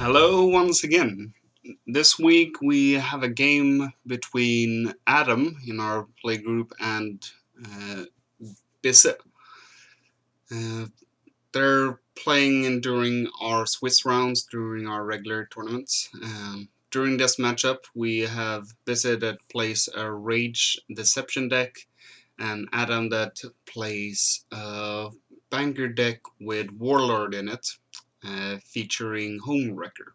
Hello once again. This week we have a game between Adam in our playgroup and uh, Bizze. Uh, they're playing during our Swiss rounds, during our regular tournaments. During this matchup, we have Bizze that plays a Rage Deception deck, and Adam that plays a Banker deck with Warlord in it, featuring Homewrecker.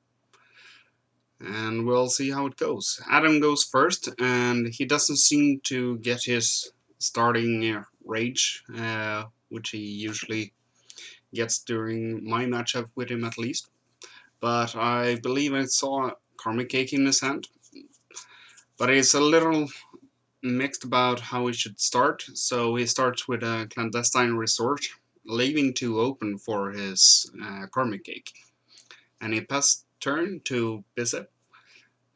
And we'll see how it goes. Adam goes first, and he doesn't seem to get his starting rage, which he usually gets during my matchup with him at least. But I believe I saw Karmic Cake in his hand. But he's a little mixed about how he should start, so he starts with a Clandestine Resort, leaving two open for his Karmic Cake. And he passes turn to Bizze,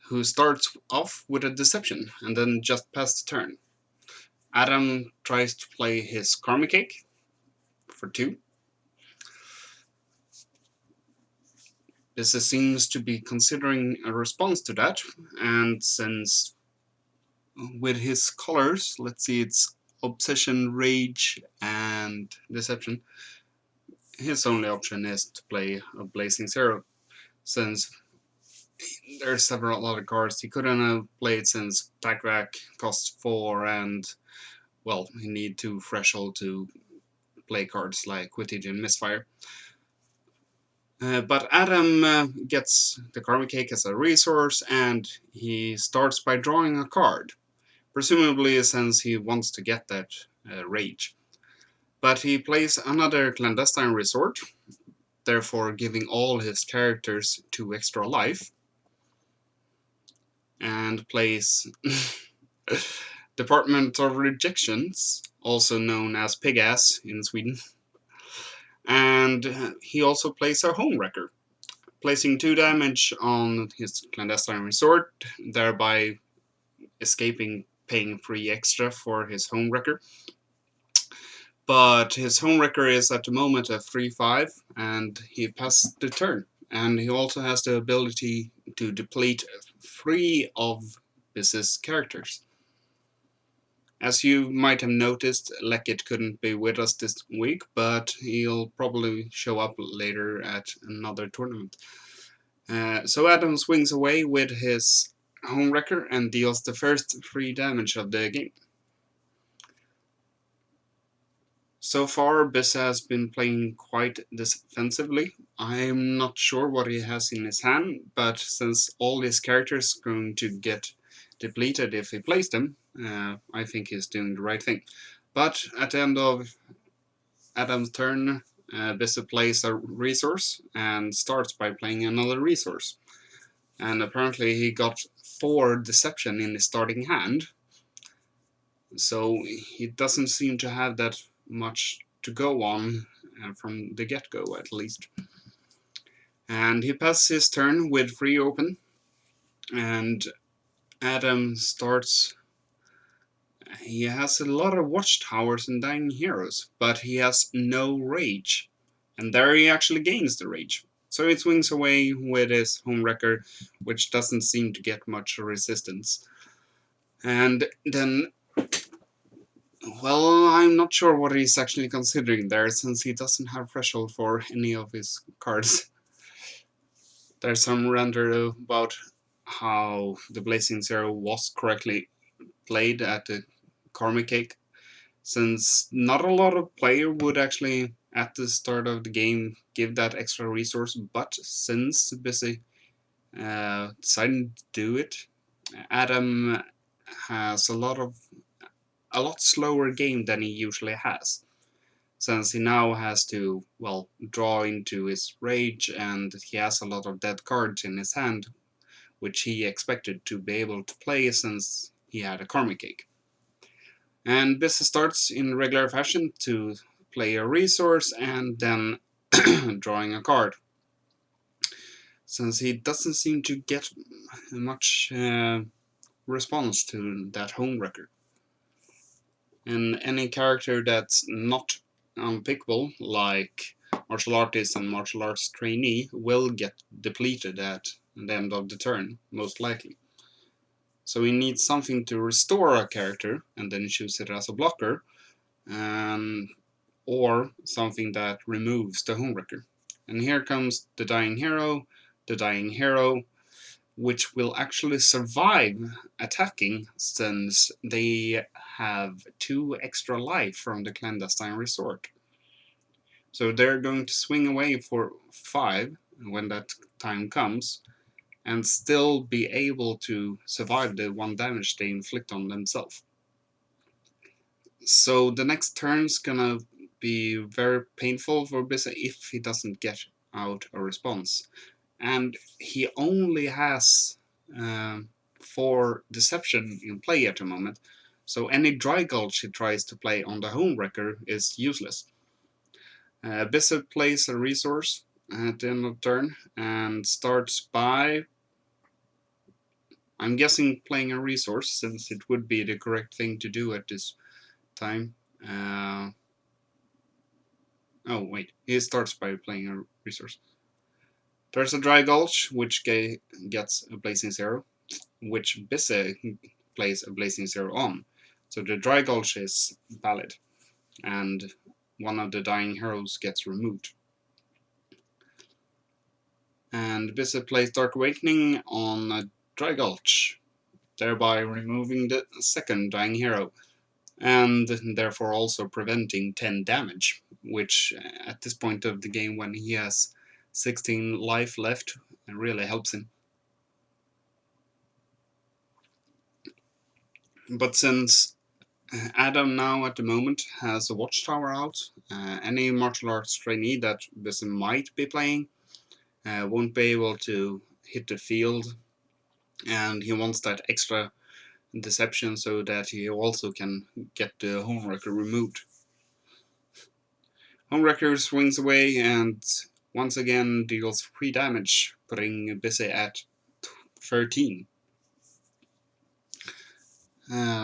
who starts off with a deception and then just pass the turn. Adam tries to play his Karmic Cake for 2. This seems to be considering a response to that, and since with his colors, let's see, it's Obsession, Rage, and Deception, his only option is to play a Blazing Zero, since there are several other cards he couldn't have played since Backback costs 4 and well, you need 2 threshold to play cards like Quidditch and Misfire. But Adam gets the Karmic Cake as a resource, and he starts by drawing a card, presumably since he wants to get that rage. But he plays another Clandestine Resort, therefore giving all his characters 2 extra life, and plays Department of Rejections, also known as Pig Ass in Sweden. And he also plays a Homewrecker, placing 2 damage on his Clandestine Resort, thereby escaping paying 3 extra for his Homewrecker. But his Homewrecker is at the moment a 3/5, and he passed the turn. And he also has the ability to deplete 3 of his characters. As you might have noticed, Lekit couldn't be with us this week, but he'll probably show up later at another tournament. So Adam swings away with his Homewrecker and deals the first 3 damage of the game. So far, Bizze has been playing quite defensively. I'm not sure what he has in his hand, but since all his characters are going to get depleted if he plays them, I think he's doing the right thing. But at the end of Adam's turn, Bizze plays a resource and starts by playing another resource. And apparently he got 4 deception in his starting hand, so he doesn't seem to have that much to go on from the get-go at least. And he passes his turn with 3 open, and Adam starts. He has a lot of watchtowers and dying heroes, but he has no rage, and there he actually gains the rage. So he swings away with his Homewrecker, which doesn't seem to get much resistance. And then, well, I'm not sure what he's actually considering there, since he doesn't have threshold for any of his cards. There's some render about how the Blazing Zero was correctly played at the Karmic Cake, since not a lot of player would actually at the start of the game give that extra resource, but since Bizze decided to do it, Adam has a lot slower game than he usually has, since he now has to, well, draw into his rage, and he has a lot of dead cards in his hand, which he expected to be able to play since he had a Karmic Cake. And Bizze starts in regular fashion to play a resource and then drawing a card, since he doesn't seem to get much response to that Homewrecker. And any character that's not unpickable, like martial artist and martial arts trainee will get depleted at the end of the turn, most likely. So we need something to restore a character and then choose it as a blocker, or something that removes the Homewrecker. And here comes the Dying Hero, which will actually survive attacking since they have 2 extra life from the clandestine resort. So they're going to swing away for 5 when that time comes, and still be able to survive the 1 damage they inflict on themselves. So the next turn's gonna be very painful for Bizze if he doesn't get out a response. And he only has 4 deception in play at the moment, so any dry gulch he tries to play on the Homewrecker is useless. Bizze plays a resource at the end of the turn and starts by, I'm guessing, playing a resource, since it would be the correct thing to do at this time. Oh wait, he starts by playing a resource. There's a Dry Gulch, which gets a Blazing Zero, which Bizze plays a Blazing Zero on. So the Dry Gulch is valid, and one of the Dying Heroes gets removed. And Bizze plays Dark Awakening on a Dry Gulch, thereby removing the second Dying Hero, and therefore also preventing 10 damage, which at this point of the game, when he has 16 life left, really helps him. But since Adam now at the moment has a Watchtower out, any martial arts trainee that Bizze might be playing won't be able to hit the field, and he wants that extra deception so that he also can get the Homewrecker removed. Homewrecker swings away and once again deals 3 damage, putting Bizze at 13.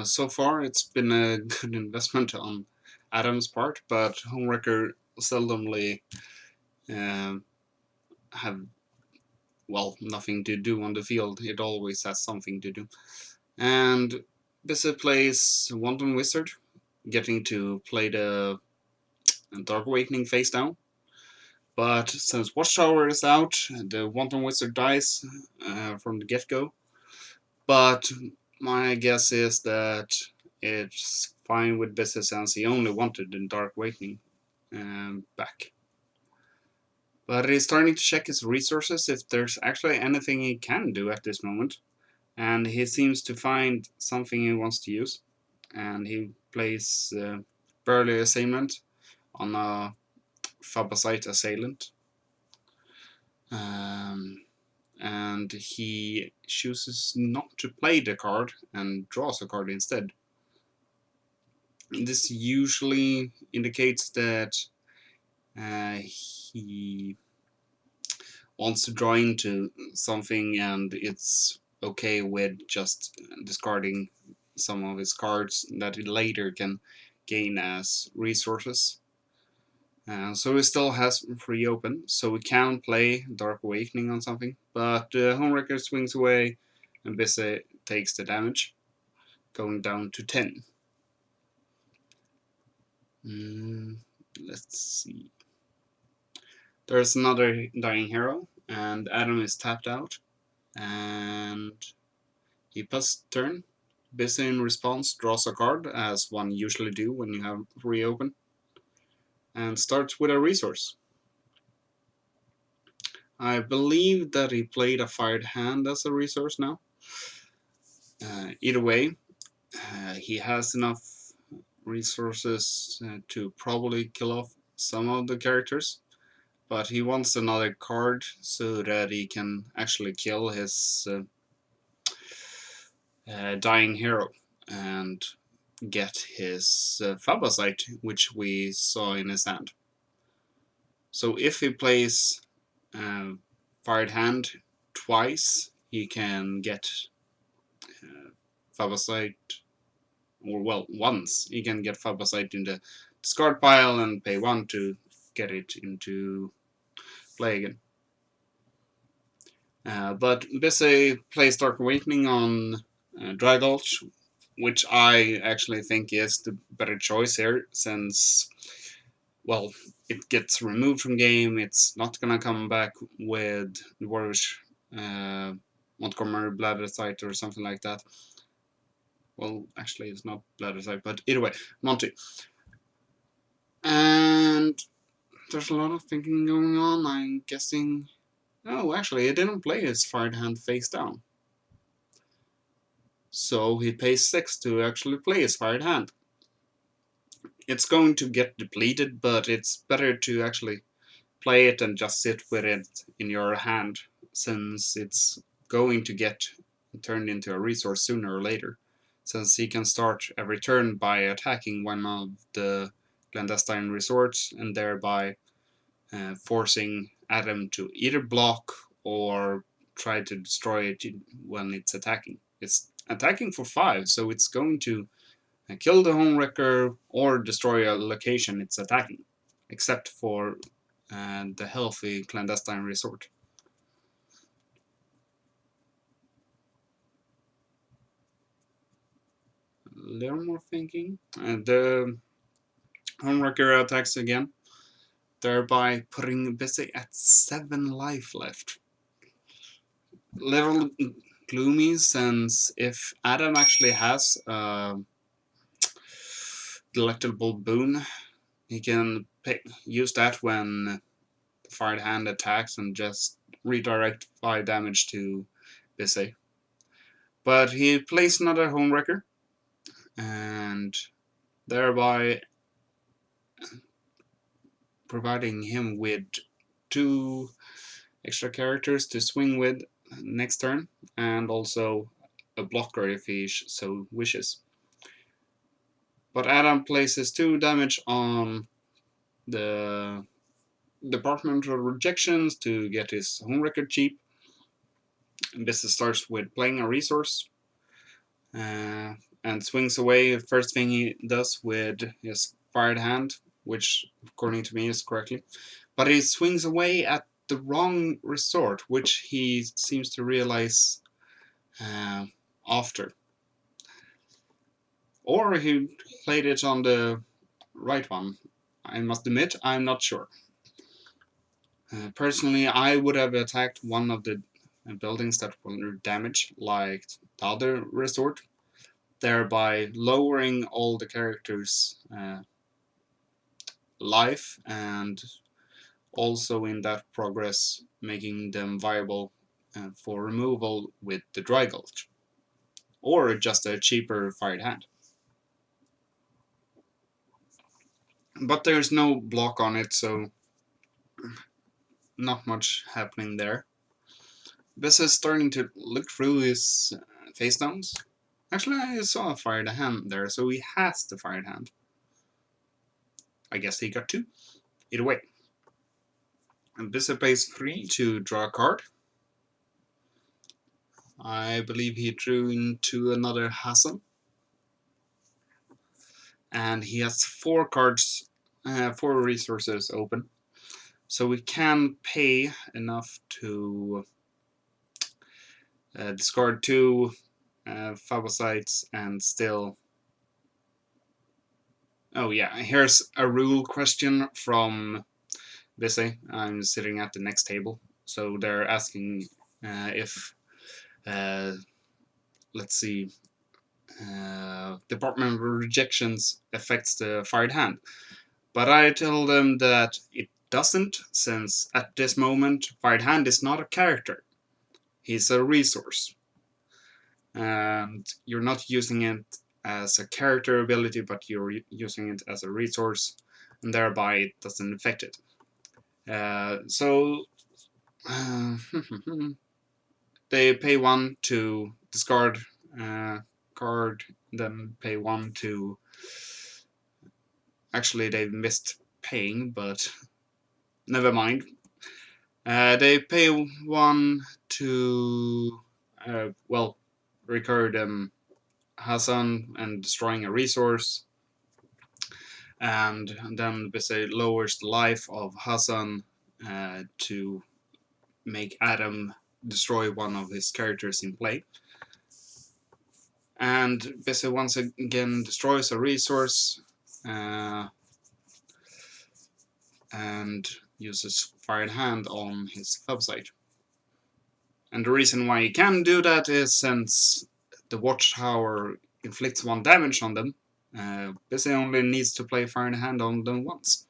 So far it's been a good investment on Adam's part, but Homewrecker seldomly have, well, nothing to do on the field. It always has something to do. And Bizze plays Wanton Wizard, getting to play the Dark Awakening face down. But since Watchtower is out, the Wanton Wizard dies from the get-go. But my guess is that it's fine with Bizze since he only wanted the Dark Awakening back. But he's starting to check his resources if there's actually anything he can do at this moment. And he seems to find something he wants to use. And he plays Burly Assailant on a Phabasite Assailant. And he chooses not to play the card and draws a card instead. This usually indicates that he wants to draw into something, and it's okay with just discarding some of his cards that he later can gain as resources. So he still has 3 open, so we can play Dark Awakening on something, but Homewrecker swings away and Bizze takes the damage, going down to 10. Let's see. There's another Dying Hero, and Adam is tapped out, and he passes turn. Bizze in response draws a card, as one usually do when you have 3 open, and starts with a resource. I believe that he played a Fired Hand as a resource now. Either way, he has enough resources to probably kill off some of the characters, but he wants another card so that he can actually kill his Dying Hero and get his Phabasite, which we saw in his hand. So if he plays Fired Hand twice, he can get Phabasite, or well, once he can get Phabasite in the discard pile and pay 1 to get it into play again. But Bizze plays Dark Awakening on Dry Gulch, which I actually think is the better choice here, since, well, it gets removed from game, it's not gonna come back with Dwarvish Montgomery Bladder or something like that. Well, actually, it's not Bladder but either way, Monty. And there's a lot of thinking going on. I'm guessing. Oh, actually, he didn't play his fired hand face down. So he pays 6 to actually play his fired hand. It's going to get depleted, but it's better to actually play it and just sit with it in your hand, since it's going to get turned into a resource sooner or later, since he can start every turn by attacking one of the clandestine resorts and thereby forcing Adam to either block or try to destroy it when it's attacking. It's attacking for 5, so it's going to kill the Homewrecker or destroy a location it's attacking, except for the healthy clandestine resort. A little more thinking. The Homewrecker attacks again, thereby putting Bizze at 7 life left. Little gloomy, since if Adam actually has a delectable boon, he can use that when the fired hand attacks and just redirect 5 damage to Bizze. But he plays another Homewrecker, and thereby providing him with 2 extra characters to swing with next turn, and also a blocker if he so wishes. But Adam places 2 damage on the departmental rejections to get his Homewrecker cheap. And this starts with playing a resource and swings away. The first thing he does with his fired hand, which according to me is correctly, but he swings away at the wrong resort, which he seems to realize after. Or he played it on the right one. I must admit, I'm not sure. Personally, I would have attacked one of the buildings that were damaged, like the other resort, thereby lowering all the characters' life, and also in that progress making them viable for removal with the Dry Gulch, or just a cheaper fired hand. But there's no block on it, so not much happening there. Bizze is starting to look through his face downs. Actually, I saw a fired hand there, so he has the fired hand. I guess he got 2. Either way. And Bizze pays 3 to draw a card. I believe he drew into another Hassan. And he has 4 cards, 4 resources open. So we can pay enough to discard 2 phagocytes and still... Oh yeah, here's a rule question from Bizze. I'm sitting at the next table. So they're asking if, let's see, Department of Rejections affects the fired hand. But I tell them that it doesn't, since at this moment, fired hand is not a character. He's a resource. And you're not using it as a character ability, but you're using it as a resource, and thereby it doesn't affect it. So they pay 1 to discard card, then pay 1 to... Actually, they missed paying, but never mind. They pay 1 to, well, recur them Hassan and destroying a resource. and then Bizze lowers the life of Hassan to make Adam destroy one of his characters in play. And Bizze once again destroys a resource and uses Fired Hand on his website. And the reason why he can do that is since the Watchtower inflicts 1 damage on them, Bizze only needs to play Fired Hand on them once.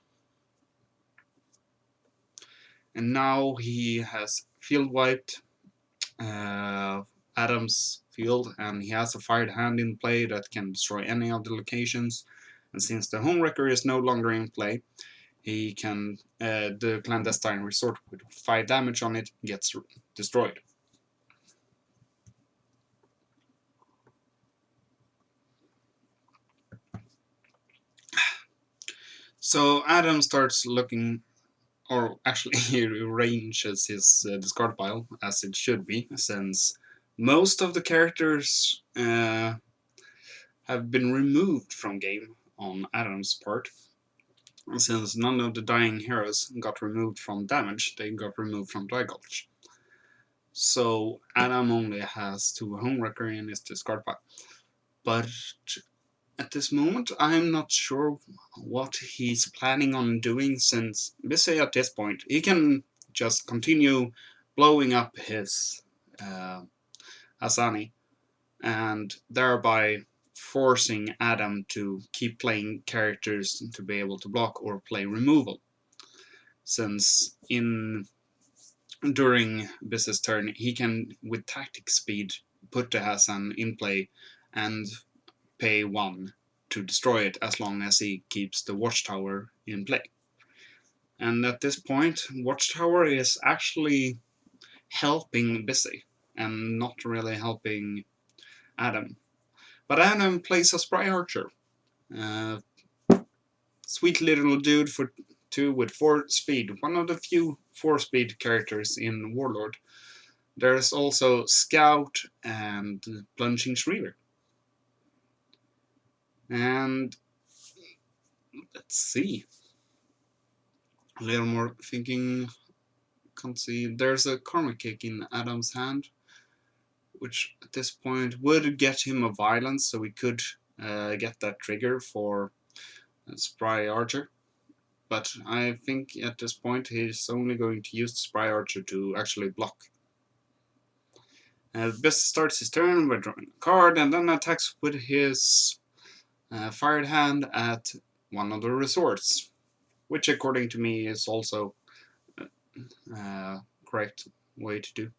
And now he has field wiped Adam's field, and he has a Fired Hand in play that can destroy any of the locations. And since the Homewrecker is no longer in play, he can the clandestine resort with 5 damage on it gets destroyed. So Adam starts looking, or actually he arranges his discard pile as it should be, since most of the characters have been removed from game on Adam's part. Since none of the dying heroes got removed from damage, they got removed from die gulch. So Adam only has 2 Homewrecker in his discard pile. But at this moment, I'm not sure what he's planning on doing, since Bizze at this point, he can just continue blowing up his Hassan-i and thereby forcing Adam to keep playing characters to be able to block or play removal. Since during Bizze's turn, he can, with tactic speed, put the Hassan in play and pay 1 to destroy it as long as he keeps the Watchtower in play. And at this point, Watchtower is actually helping Bizze and not really helping Adam. But Adam plays a Spry Archer. Sweet little dude for 2 with 4 speed. One of the few 4 speed characters in Warlord. There's also Scout and Plunging Shreever. And let's see. A little more thinking. Can't see. There's a Karma Kick in Adam's hand, which at this point would get him a Violence, so we could get that trigger for Spry Archer. But I think at this point he's only going to use the Spry Archer to actually block. Bizze starts his turn by drawing a card and then attacks with his Fired Hand at one of the resorts, which according to me is also correct way to do.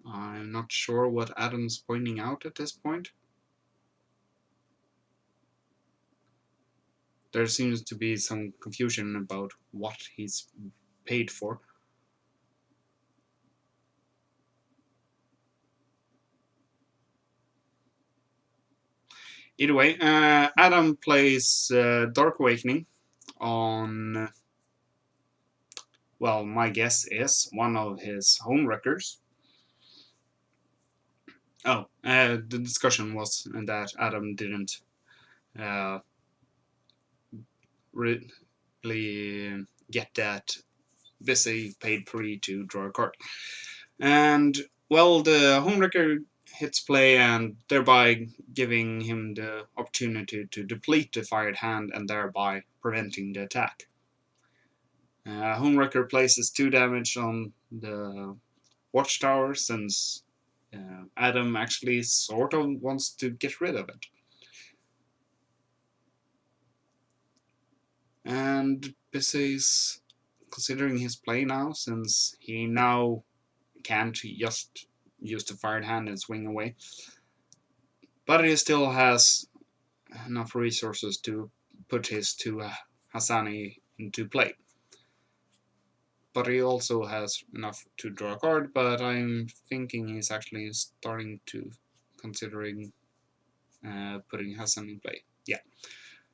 I'm not sure what Adam's pointing out at this point. There seems to be some confusion about what he's paid for. Either way, Adam plays Dark Awakening on, well, my guess is one of his Homewreckers. Oh, the discussion was that Adam didn't really get that Bizze paid 3 to draw a card. And, well, the Homewrecker hits play and thereby giving him the opportunity to deplete the Fired Hand and thereby preventing the attack. Homewrecker places 2 damage on the Watchtower since Adam actually sort of wants to get rid of it. And Bizze's considering his play now, since he now can't just use the Fired Hand and swing away. But he still has enough resources to put his 2 Hassan-i into play. But he also has enough to draw a card, but I'm thinking he's actually starting to considering putting Hassan in play. Yeah.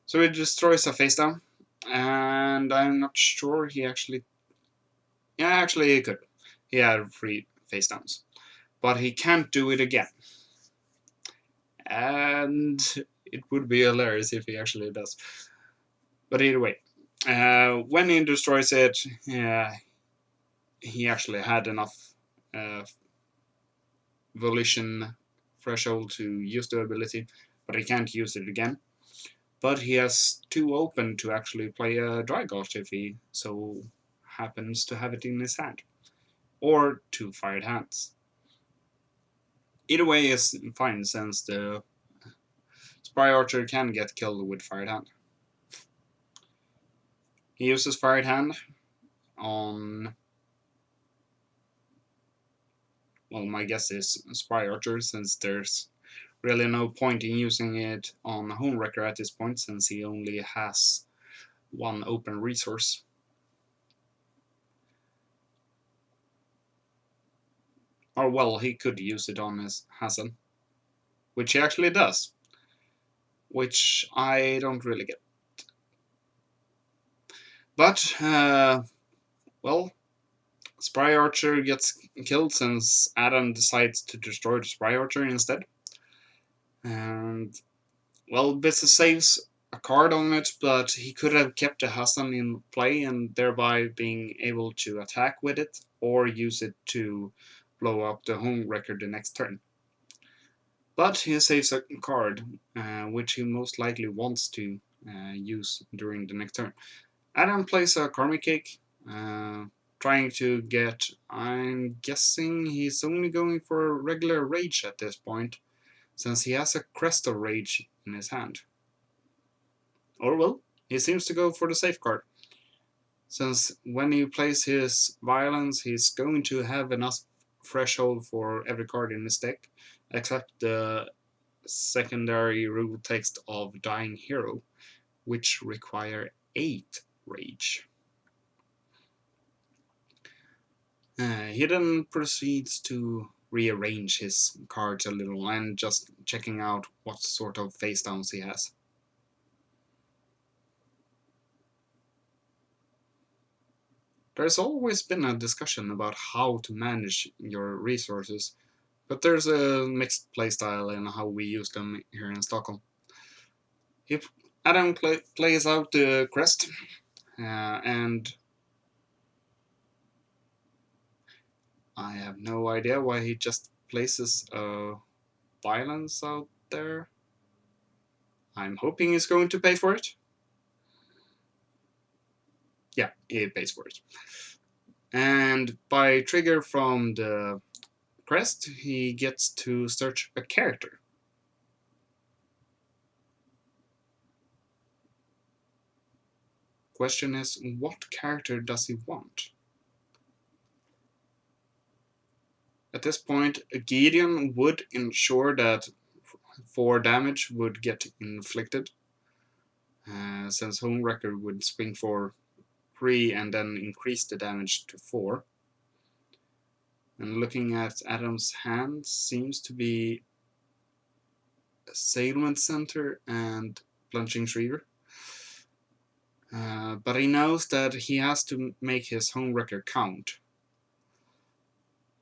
So he destroys a face down, and I'm not sure he actually... Yeah, actually he could. He had 3 face downs. But he can't do it again. And It would be hilarious if he actually does. But either way, when he destroys it, he actually had enough uh, volition threshold to use the ability, but he can't use it again. But he has two open to actually play a Drygosh if he so happens to have it in his hand, or two fired hands. Either way is fine since the Spry Archer can get killed with fired hand. He uses fired hand on, well, my guess is Spry Archer, since there's really no point in using it on Homewrecker at this point, since he only has one open resource. Or well, he could use it on his Hassan, which he actually does, which I don't really get. But, well, Spry Archer gets killed since Adam decides to destroy the Spry Archer instead. And, well, Bizze saves a card on it, but he could have kept the Hassan in play and thereby being able to attack with it or use it to blow up the Homewrecker the next turn. But he saves a card, which he most likely wants to use during the next turn. Adam plays a Karmic Cake, trying to get. I'm guessing he's only going for a regular Rage at this point, since he has a Crest of Rage in his hand. Or well, he seems to go for the safe card, since when he plays his Violence, he's going to have enough threshold for every card in his deck, except the secondary rule text of Dying Hero, which require 8 Rage. He then proceeds to rearrange his cards a little and just checking out what sort of face downs he has. There's always been a discussion about how to manage your resources, but there's a mixed playstyle in how we use them here in Stockholm. If Adam plays out the crest, and I have no idea why he just places a Violence out there. I'm hoping he's going to pay for it. Yeah, he pays for it. And by trigger from the crest, he gets to search a character. Question is, what character does he want? At this point, Gideon would ensure that 4 damage would get inflicted, since Homewrecker would swing for 3 and then increase the damage to 4. And looking at Adam's hand, seems to be Assailment Center and Plunging Shriver. But he knows that he has to make his Homewrecker count.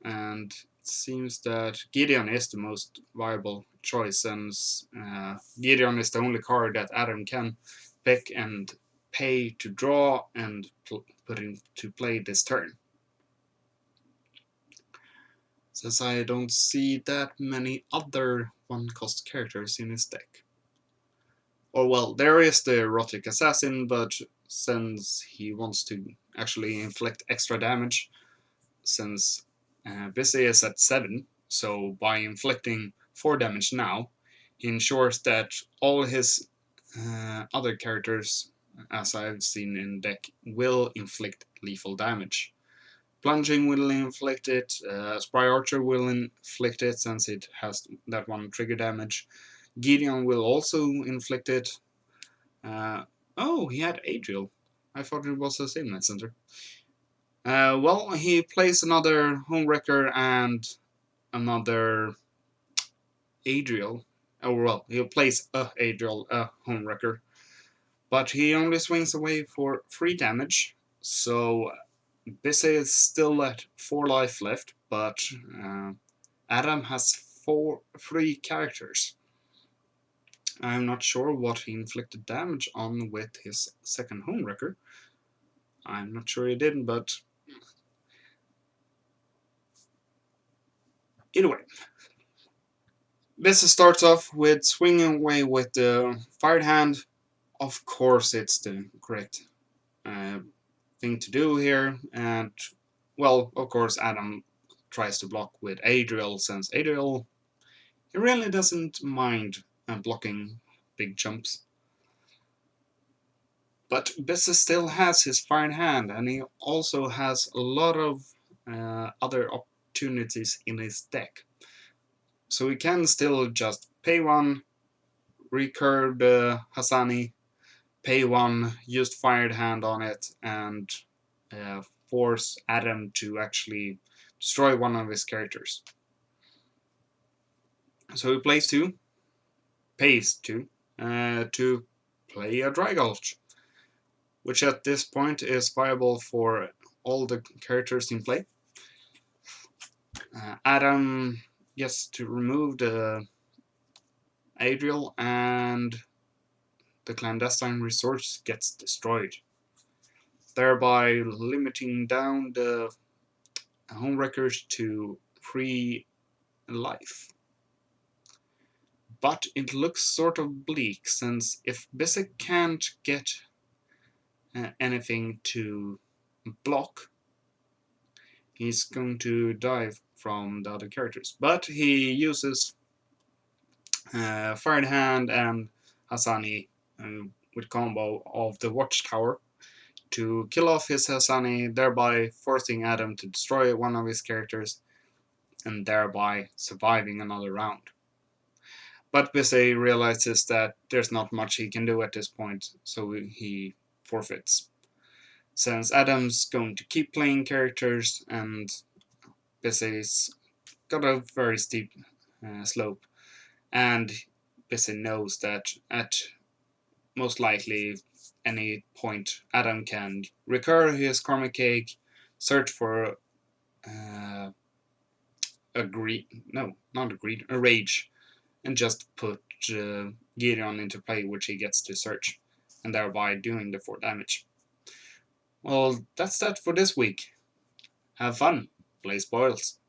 And it seems that Gideon is the most viable choice, since Gideon is the only card that Adam can pick and pay to draw and put into play this turn. Since I don't see that many other 1-cost characters in his deck. Or well, there is the Erotic Assassin, but since he wants to actually inflict extra damage, since Bizze is at 7, so by inflicting 4 damage now, he ensures that all his other characters, as I've seen in deck, will inflict lethal damage. Plunging will inflict it, Spry Archer will inflict it since it has that one trigger damage. Gideon will also inflict it. Oh, he had Adriel. I thought it was a Signet Center. Well, he plays another Homewrecker and another Adriel. Oh, well, he plays a Adriel, a Homewrecker. But he only swings away for 3 damage, so Bizze is still at 4 life left, but Adam has 3 characters. I'm not sure what he inflicted damage on with his second Homewrecker. I'm not sure he didn't, but either way. Bizze starts off with swinging away with the fired hand. Of course, it's the correct uh, thing to do here, and well, of course, Adam tries to block with Adriel, since Adriel he really doesn't mind blocking big jumps. But Bizze still has his fine hand, and he also has a lot of other opportunities in his deck. So he can still just pay one, recur the Hassan-i, pay one, use fired hand on it, and force Adam to actually destroy one of his characters. So he plays two, pays two, to play a Dry Gulch, which at this point is viable for all the characters in play. Adam gets to remove the Adriel, and the clandestine resource gets destroyed, thereby limiting down the Homewreckers to 3 life. But it looks sort of bleak, since if Bizze can't get anything to block, he's going to die from the other characters. But he uses Fired Hand and Hassan-i with combo of the Watchtower to kill off his Hassan-i, thereby forcing Adam to destroy one of his characters and thereby surviving another round. But Bizze realizes that there's not much he can do at this point, so he forfeits. Since Adam's going to keep playing characters and Bizze's got a very steep slope, and Bizze knows that at most likely any point Adam can recur his karmic cake, search for a greed, no, not a greed, a rage, and just put Gideon into play, which he gets to search, and thereby doing the 4 damage. Well, that's that for this week. Have fun. Play spoils.